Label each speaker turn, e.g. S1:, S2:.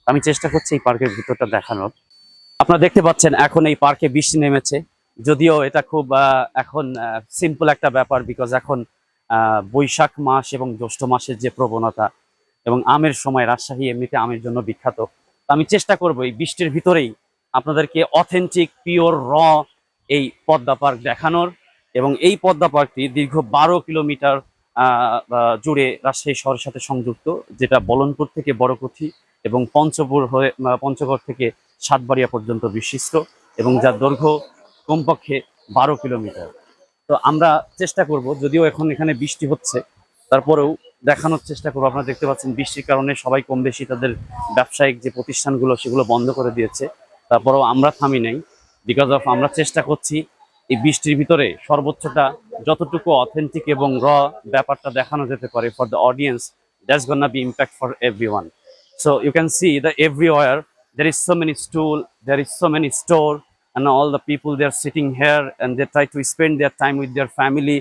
S1: আমি চেষ্টা করছি এই পার্কের ভিতরটা দেখানোর। আপনারা দেখতে পাচ্ছেন এখন এই পার্কে বৃষ্টি নেমেছে, যদিও এটা খুব এখন সিম্পল একটা ব্যাপার, বিকজ এখন বৈশাখ মাস এবং জ্যৈষ্ঠ মাসের যে প্রবণতা এবং আমের সময়, রাজশাহী এমনিতে আমের জন্য বিখ্যাত। তো আমি চেষ্টা করবো এই বৃষ্টির ভিতরেই আপনাদেরকে অথেন্টিক পিওর এই পদ্মা পার্ক দেখানোর। এবং এই পদ্মা পার্কটি দীর্ঘ 12 কিলোমিটার জুড়ে রাজশাহী শহরের সাথে সংযুক্ত, যেটা বলনপুর থেকে বড়কুঠি এবং পঞ্চপুর হয়ে পঞ্চগড় থেকে সাতবাড়িয়া পর্যন্ত বিশিষ্ট, এবং যার দৈর্ঘ্য কমপক্ষে 12 কিলোমিটার। তো আমরা চেষ্টা করব, যদিও এখন এখানে বৃষ্টি হচ্ছে, তারপরেও দেখানোর চেষ্টা করবো। আপনারা দেখতে পাচ্ছেন বৃষ্টির কারণে সবাই কম বেশি তাদের ব্যবসায়িক যে প্রতিষ্ঠানগুলো সেগুলো বন্ধ করে দিয়েছে, তারপরেও আমরা থামি নাই। বিকজ অফ আমরা চেষ্টা করছি এই বৃষ্টির ভিতরে সর্বোচ্চটা যতটুকু অথেন্টিক এবং ব্যাপারটা দেখানো যেতে পারে for the audience, that's gonna be impact for everyone. So you can see that everywhere there is so many stool, there is so many store, and all the people they are sitting here and they try to spend their time with their family